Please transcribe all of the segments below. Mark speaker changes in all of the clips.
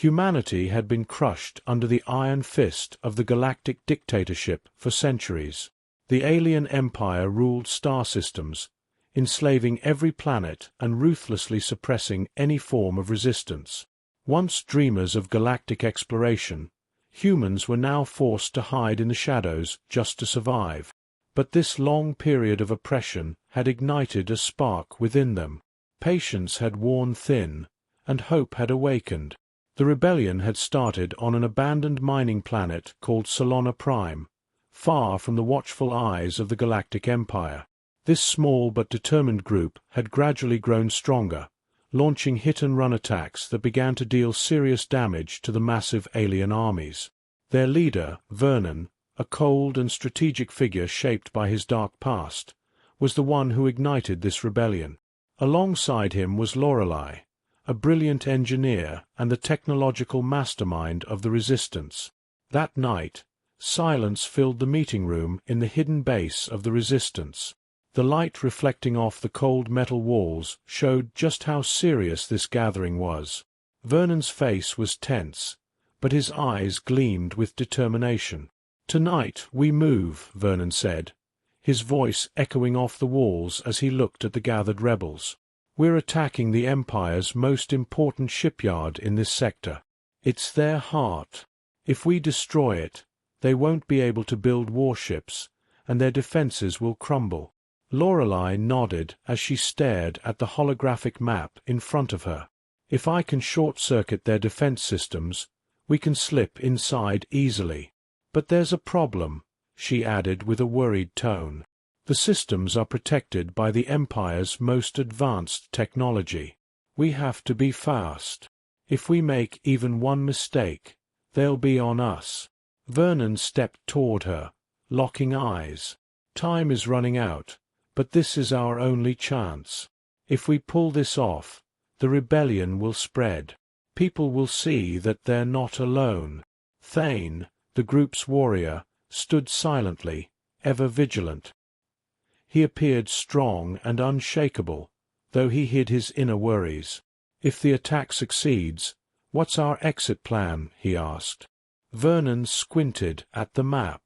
Speaker 1: Humanity had been crushed under the iron fist of the galactic dictatorship for centuries. The alien empire ruled star systems, enslaving every planet and ruthlessly suppressing any form of resistance. Once dreamers of galactic exploration, humans were now forced to hide in the shadows just to survive. But this long period of oppression had ignited a spark within them. Patience had worn thin, and hope had awakened. The rebellion had started on an abandoned mining planet called Solana Prime, far from the watchful eyes of the Galactic Empire. This small but determined group had gradually grown stronger, launching hit-and-run attacks that began to deal serious damage to the massive alien armies. Their leader, Vernon, a cold and strategic figure shaped by his dark past, was the one who ignited this rebellion. Alongside him was Lorelei, a brilliant engineer and the technological mastermind of the Resistance. That night, silence filled the meeting room in the hidden base of the Resistance. The light reflecting off the cold metal walls showed just how serious this gathering was. Vernon's face was tense, but his eyes gleamed with determination. "Tonight we move," Vernon said, his voice echoing off the walls as he looked at the gathered rebels. "We're attacking the Empire's most important shipyard in this sector. It's their heart. If we destroy it, they won't be able to build warships, and their defenses will crumble." Lorelei nodded as she stared at the holographic map in front of her. "If I can short-circuit their defense systems, we can slip inside easily. But there's a problem," she added with a worried tone. "The systems are protected by the Empire's most advanced technology. We have to be fast. If we make even one mistake, they'll be on us." Vernon stepped toward her, locking eyes. "Time is running out, but this is our only chance. If we pull this off, the rebellion will spread. People will see that they're not alone." Thane, the group's warrior, stood silently, ever vigilant. He appeared strong and unshakable, though he hid his inner worries. "If the attack succeeds, what's our exit plan?" he asked. Vernon squinted at the map.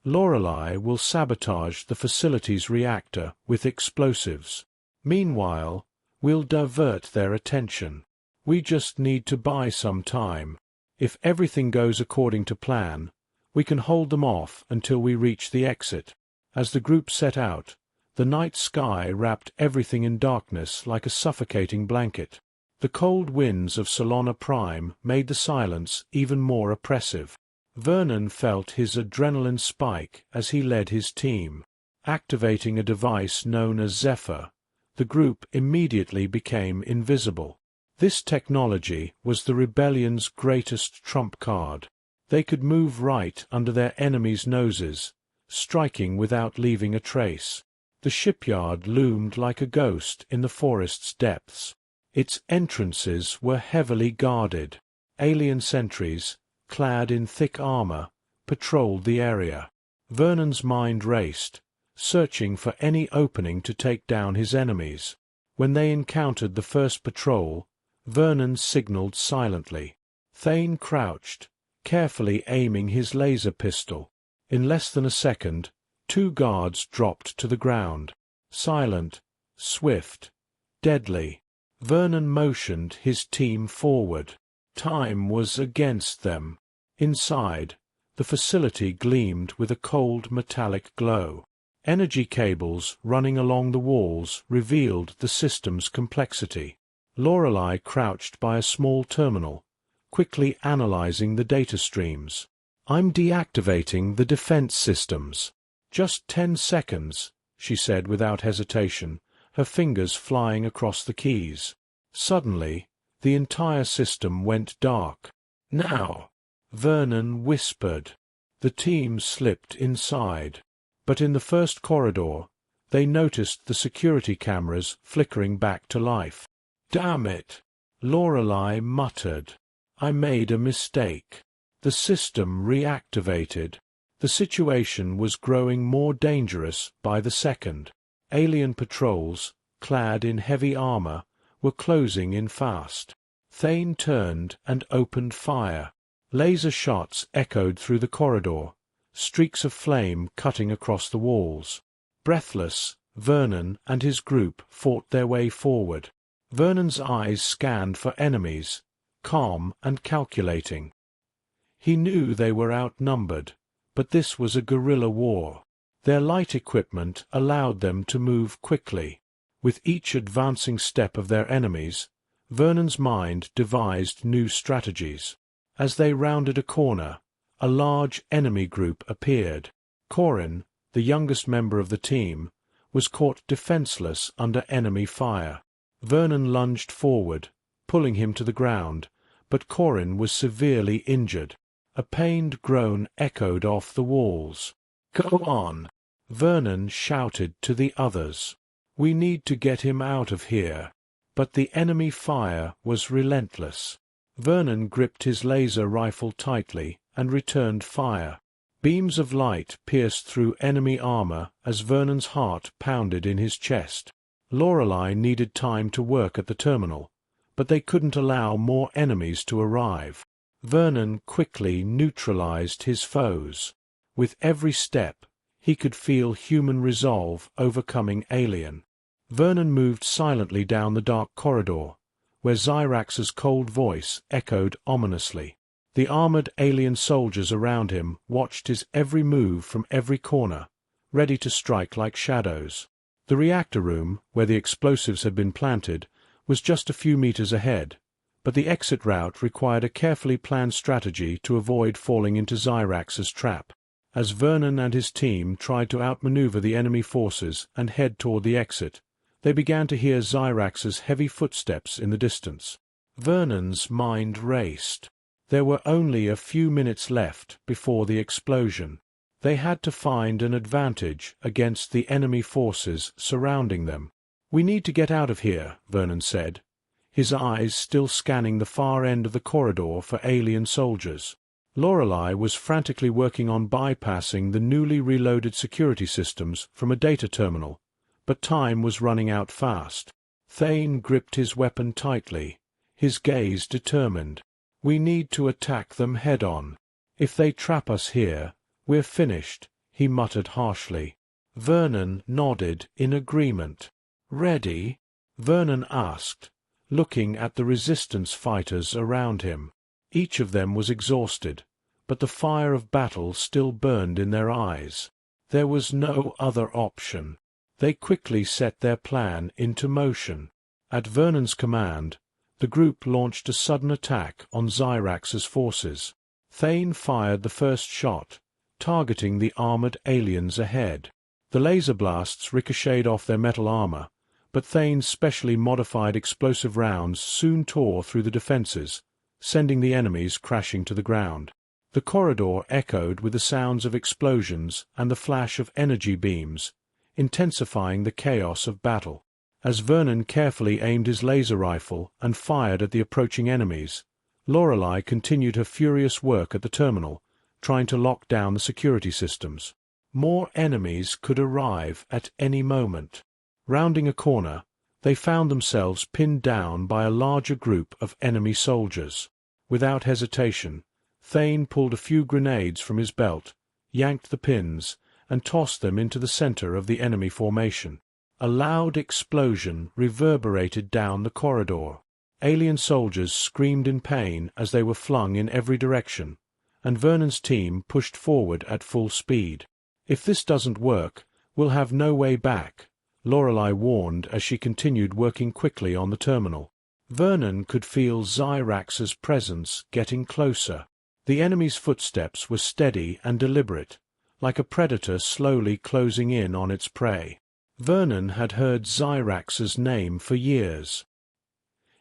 Speaker 1: "Lorelei will sabotage the facility's reactor with explosives. Meanwhile, we'll divert their attention. We just need to buy some time. If everything goes according to plan, we can hold them off until we reach the exit." As the group set out, the night sky wrapped everything in darkness like a suffocating blanket. The cold winds of Solana Prime made the silence even more oppressive. Vernon felt his adrenaline spike as he led his team. Activating a device known as Zephyr, the group immediately became invisible. This technology was the rebellion's greatest trump card. They could move right under their enemies' noses, striking without leaving a trace. The shipyard loomed like a ghost in the forest's depths. Its entrances were heavily guarded. Alien sentries, clad in thick armor, patrolled the area. Vernon's mind raced, searching for any opening to take down his enemies. When they encountered the first patrol, Vernon signaled silently. Thane crouched, carefully aiming his laser pistol. In less than a second, 2 guards dropped to the ground. Silent, swift, deadly. Vernon motioned his team forward. Time was against them. Inside, the facility gleamed with a cold metallic glow. Energy cables running along the walls revealed the system's complexity. Lorelei crouched by a small terminal, quickly analyzing the data streams. "I'm deactivating the defense systems." "Just 10 seconds," she said without hesitation, her fingers flying across the keys. Suddenly, the entire system went dark. "Now," Vernon whispered. The team slipped inside. But in the first corridor, they noticed the security cameras flickering back to life. "Damn it," Lorelei muttered. "I made a mistake." The system reactivated. The situation was growing more dangerous by the second. Alien patrols, clad in heavy armor, were closing in fast. Thane turned and opened fire. Laser shots echoed through the corridor, streaks of flame cutting across the walls. Breathless, Vernon and his group fought their way forward. Vernon's eyes scanned for enemies, calm and calculating. He knew they were outnumbered, but this was a guerrilla war. Their light equipment allowed them to move quickly. With each advancing step of their enemies, Vernon's mind devised new strategies. As they rounded a corner, a large enemy group appeared. Corin, the youngest member of the team, was caught defenseless under enemy fire. Vernon lunged forward, pulling him to the ground, but Corin was severely injured. A pained groan echoed off the walls. "Go on!" Vernon shouted to the others. "We need to get him out of here." But the enemy fire was relentless. Vernon gripped his laser rifle tightly and returned fire. Beams of light pierced through enemy armor as Vernon's heart pounded in his chest. Lorelei needed time to work at the terminal, but they couldn't allow more enemies to arrive. Vernon quickly neutralized his foes. With every step, he could feel human resolve overcoming alien. Vernon moved silently down the dark corridor, where Zyrax's cold voice echoed ominously. The armored alien soldiers around him watched his every move from every corner, ready to strike like shadows. The reactor room, where the explosives had been planted, was just a few meters ahead, but the exit route required a carefully planned strategy to avoid falling into Zyrax's trap. As Vernon and his team tried to outmaneuver the enemy forces and head toward the exit, they began to hear Zyrax's heavy footsteps in the distance. Vernon's mind raced. There were only a few minutes left before the explosion. They had to find an advantage against the enemy forces surrounding them. "We need to get out of here," Vernon said, his eyes still scanning the far end of the corridor for alien soldiers. Lorelei was frantically working on bypassing the newly reloaded security systems from a data terminal, but time was running out fast. Thane gripped his weapon tightly, his gaze determined. "We need to attack them head-on. If they trap us here, we're finished," he muttered harshly. Vernon nodded in agreement. "Ready?" Vernon asked, looking at the resistance fighters around him. Each of them was exhausted, but the fire of battle still burned in their eyes. There was no other option. They quickly set their plan into motion. At Vernon's command, the group launched a sudden attack on Zyrax's forces. Thane fired the first shot, targeting the armored aliens ahead. The laser blasts ricocheted off their metal armor, but Thane's specially modified explosive rounds soon tore through the defenses, sending the enemies crashing to the ground. The corridor echoed with the sounds of explosions and the flash of energy beams, intensifying the chaos of battle. As Vernon carefully aimed his laser rifle and fired at the approaching enemies, Lorelei continued her furious work at the terminal, trying to lock down the security systems. More enemies could arrive at any moment. Rounding a corner, they found themselves pinned down by a larger group of enemy soldiers. Without hesitation, Thane pulled a few grenades from his belt, yanked the pins, and tossed them into the center of the enemy formation. A loud explosion reverberated down the corridor. Alien soldiers screamed in pain as they were flung in every direction, and Vernon's team pushed forward at full speed. "If this doesn't work, we'll have no way back," Lorelei warned as she continued working quickly on the terminal. Vernon could feel Zyrax's presence getting closer. The enemy's footsteps were steady and deliberate, like a predator slowly closing in on its prey. Vernon had heard Zyrax's name for years.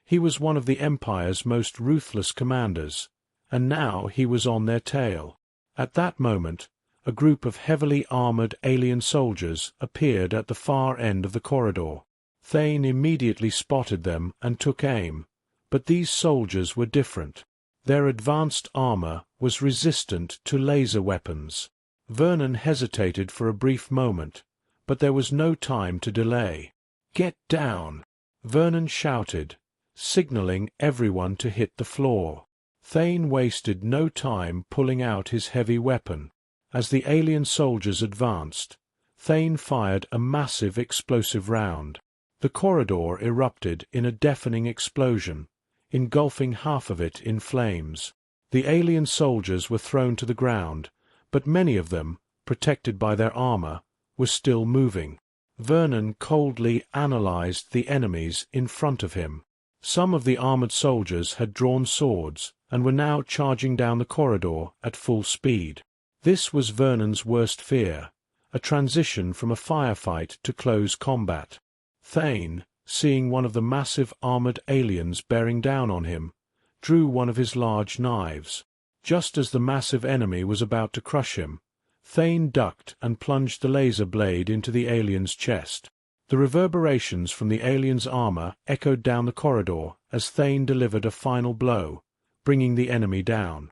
Speaker 1: He was one of the Empire's most ruthless commanders, and now he was on their tail. At that moment, a group of heavily armored alien soldiers appeared at the far end of the corridor. Thane immediately spotted them and took aim, but these soldiers were different. Their advanced armor was resistant to laser weapons. Vernon hesitated for a brief moment, but there was no time to delay. "Get down!" Vernon shouted, signaling everyone to hit the floor. Thane wasted no time pulling out his heavy weapon. As the alien soldiers advanced, Thane fired a massive explosive round. The corridor erupted in a deafening explosion, engulfing half of it in flames. The alien soldiers were thrown to the ground, but many of them, protected by their armor, were still moving. Vernon coldly analyzed the enemies in front of him. Some of the armored soldiers had drawn swords and were now charging down the corridor at full speed. This was Vernon's worst fear, a transition from a firefight to close combat. Thane, seeing one of the massive armored aliens bearing down on him, drew one of his large knives. Just as the massive enemy was about to crush him, Thane ducked and plunged the laser blade into the alien's chest. The reverberations from the alien's armor echoed down the corridor as Thane delivered a final blow, bringing the enemy down.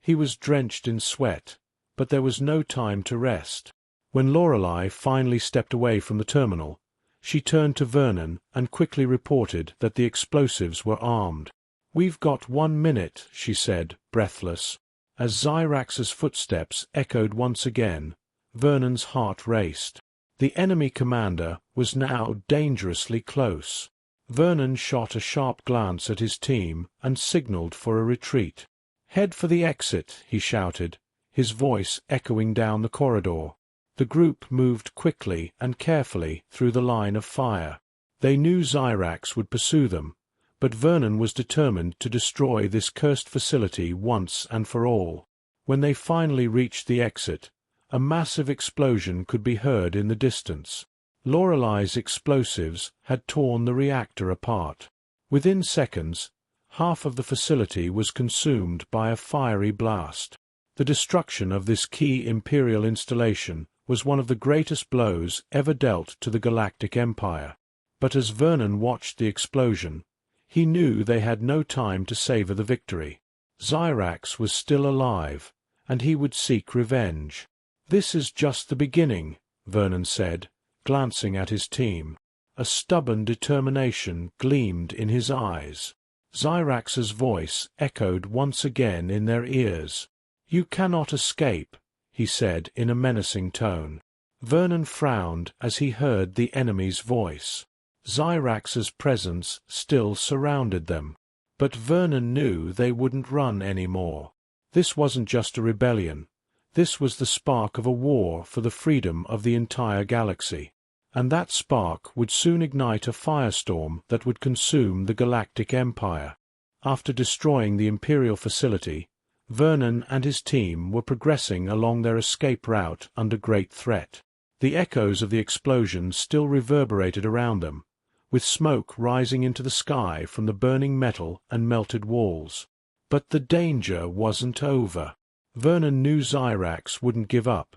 Speaker 1: He was drenched in sweat, but there was no time to rest. When Lorelei finally stepped away from the terminal, she turned to Vernon and quickly reported that the explosives were armed. "We've got 1 minute," she said, breathless. As Zyrax's footsteps echoed once again, Vernon's heart raced. The enemy commander was now dangerously close. Vernon shot a sharp glance at his team and signaled for a retreat. "Head for the exit," he shouted, his voice echoing down the corridor. The group moved quickly and carefully through the line of fire. They knew Zyrax would pursue them, but Vernon was determined to destroy this cursed facility once and for all. When they finally reached the exit, a massive explosion could be heard in the distance. Lorelei's explosives had torn the reactor apart. Within seconds, half of the facility was consumed by a fiery blast. The destruction of this key Imperial installation was one of the greatest blows ever dealt to the Galactic Empire. But as Vernon watched the explosion, he knew they had no time to savor the victory. Zyrax was still alive, and he would seek revenge. "This is just the beginning," Vernon said, glancing at his team. A stubborn determination gleamed in his eyes. Zyrax's voice echoed once again in their ears. "You cannot escape," he said in a menacing tone. Vernon frowned as he heard the enemy's voice. Zyrax's presence still surrounded them. But Vernon knew they wouldn't run anymore. This wasn't just a rebellion. This was the spark of a war for the freedom of the entire galaxy. And that spark would soon ignite a firestorm that would consume the Galactic Empire. After destroying the Imperial facility, Vernon and his team were progressing along their escape route under great threat. The echoes of the explosion still reverberated around them, with smoke rising into the sky from the burning metal and melted walls. But the danger wasn't over. Vernon knew Zyrax wouldn't give up.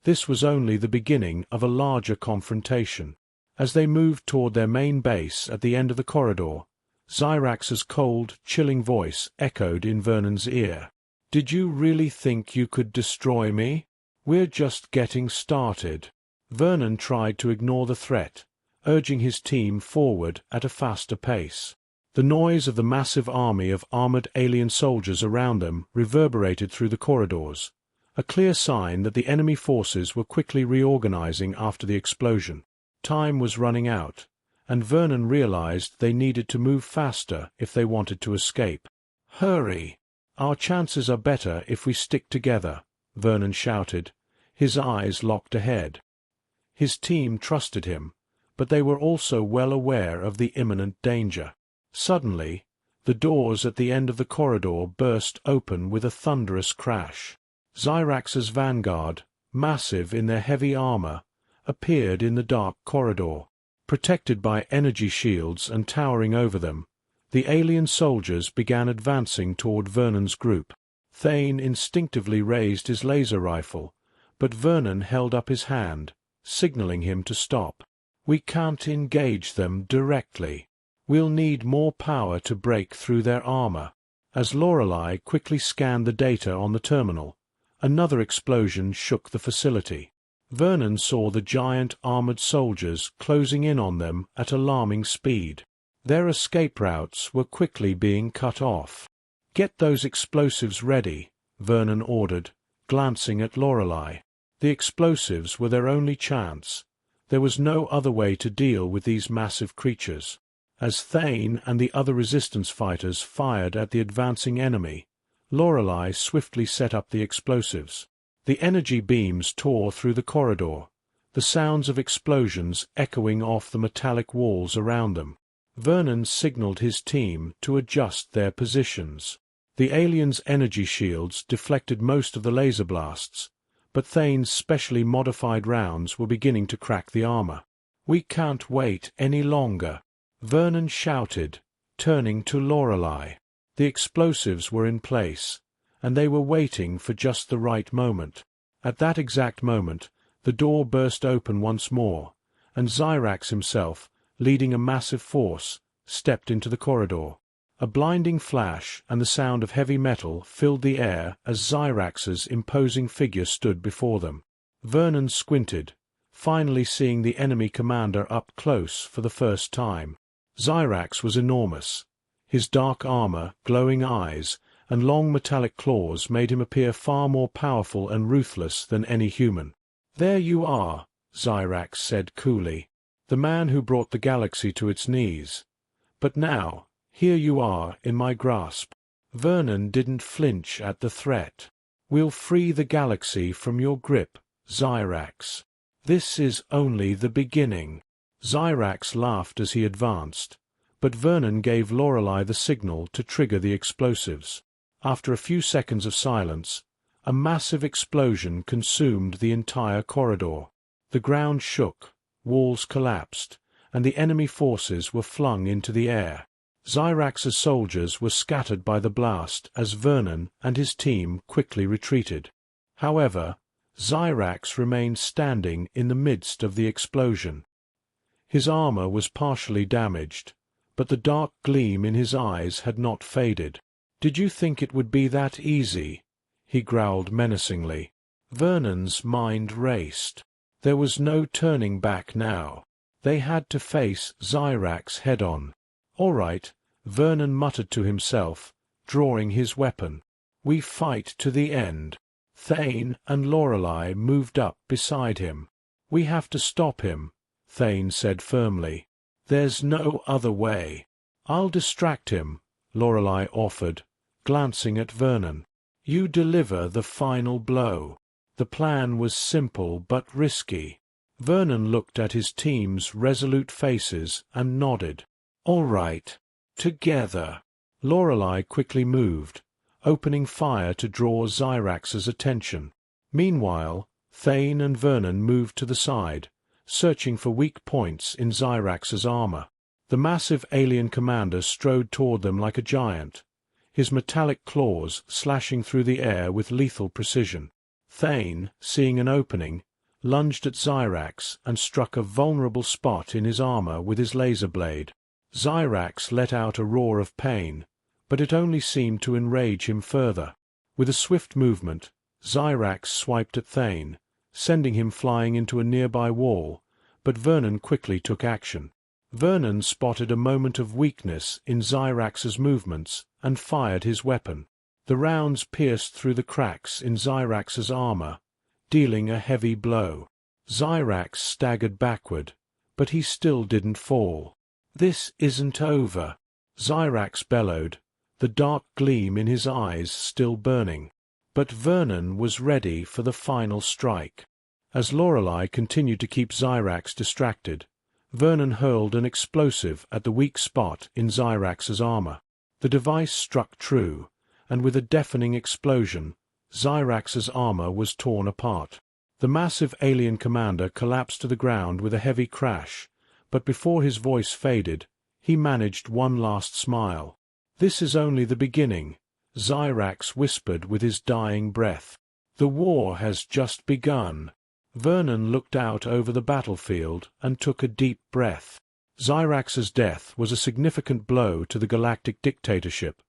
Speaker 1: This was only the beginning of a larger confrontation. As they moved toward their main base at the end of the corridor, Zyrax's cold, chilling voice echoed in Vernon's ear. "Did you really think you could destroy me? We're just getting started." Vernon tried to ignore the threat, urging his team forward at a faster pace. The noise of the massive army of armored alien soldiers around them reverberated through the corridors, a clear sign that the enemy forces were quickly reorganizing after the explosion. Time was running out, and Vernon realized they needed to move faster if they wanted to escape. "Hurry! Our chances are better if we stick together," Vernon shouted, his eyes locked ahead. His team trusted him, but they were also well aware of the imminent danger. Suddenly, the doors at the end of the corridor burst open with a thunderous crash. Zyrax's vanguard, massive in their heavy armor, appeared in the dark corridor. Protected by energy shields and towering over them, the alien soldiers began advancing toward Vernon's group. Thane instinctively raised his laser rifle, but Vernon held up his hand, signaling him to stop. "We can't engage them directly. We'll need more power to break through their armor." As Lorelei quickly scanned the data on the terminal, another explosion shook the facility. Vernon saw the giant armored soldiers closing in on them at alarming speed. Their escape routes were quickly being cut off. "Get those explosives ready," Vernon ordered, glancing at Lorelei. The explosives were their only chance. There was no other way to deal with these massive creatures. As Thane and the other resistance fighters fired at the advancing enemy, Lorelei swiftly set up the explosives. The energy beams tore through the corridor, the sounds of explosions echoing off the metallic walls around them. Vernon signaled his team to adjust their positions. The aliens' energy shields deflected most of the laser blasts, but Thane's specially modified rounds were beginning to crack the armor. "We can't wait any longer," Vernon shouted, turning to Lorelei. The explosives were in place, and they were waiting for just the right moment. At that exact moment, the door burst open once more, and Xyrax himself, leading a massive force, stepped into the corridor. A blinding flash and the sound of heavy metal filled the air as Xyrax's imposing figure stood before them. Vernon squinted, finally seeing the enemy commander up close for the first time. Xyrax was enormous. His dark armor, glowing eyes, and long metallic claws made him appear far more powerful and ruthless than any human. "There you are," Xyrax said coolly, "the man who brought the galaxy to its knees. But now, here you are in my grasp." Vernon didn't flinch at the threat. "We'll free the galaxy from your grip, Xyrax. This is only the beginning." Xyrax laughed as he advanced, but Vernon gave Lorelei the signal to trigger the explosives. After a few seconds of silence, a massive explosion consumed the entire corridor. The ground shook, walls collapsed, and the enemy forces were flung into the air. Xyrax's soldiers were scattered by the blast as Vernon and his team quickly retreated. However, Xyrax remained standing in the midst of the explosion. His armor was partially damaged, but the dark gleam in his eyes had not faded. "Did you think it would be that easy?" he growled menacingly. Vernon's mind raced. There was no turning back now. They had to face Xyrax head-on. "All right," Vernon muttered to himself, drawing his weapon. "We fight to the end." Thane and Lorelei moved up beside him. "We have to stop him," Thane said firmly. "There's no other way." "I'll distract him," Lorelei offered, glancing at Vernon. "You deliver the final blow." The plan was simple but risky. Vernon looked at his team's resolute faces and nodded. "All right. Together." Lorelei quickly moved, opening fire to draw Xyrax's attention. Meanwhile, Thane and Vernon moved to the side, searching for weak points in Xyrax's armor. The massive alien commander strode toward them like a giant, his metallic claws slashing through the air with lethal precision. Thane, seeing an opening, lunged at Xyrax and struck a vulnerable spot in his armor with his laser blade. Xyrax let out a roar of pain, but it only seemed to enrage him further. With a swift movement, Xyrax swiped at Thane, sending him flying into a nearby wall, but Vernon quickly took action. Vernon spotted a moment of weakness in Xyrax's movements and fired his weapon. The rounds pierced through the cracks in Xyrax's armor, dealing a heavy blow. Xyrax staggered backward, but he still didn't fall. "This isn't over," Xyrax bellowed, the dark gleam in his eyes still burning. But Vernon was ready for the final strike. As Lorelei continued to keep Xyrax distracted, Vernon hurled an explosive at the weak spot in Xyrax's armor. The device struck true, and with a deafening explosion, Xyrax's armor was torn apart. The massive alien commander collapsed to the ground with a heavy crash, but before his voice faded, he managed one last smile. "This is only the beginning," Xyrax whispered with his dying breath. "The war has just begun." Vernon looked out over the battlefield and took a deep breath. Xyrax's death was a significant blow to the galactic dictatorship,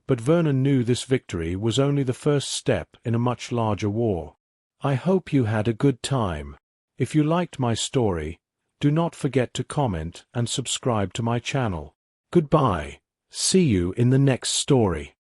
Speaker 1: but Vernon knew this victory was only the first step in a much larger war. I hope you had a good time. If you liked my story, do not forget to comment and subscribe to my channel. Goodbye. See you in the next story.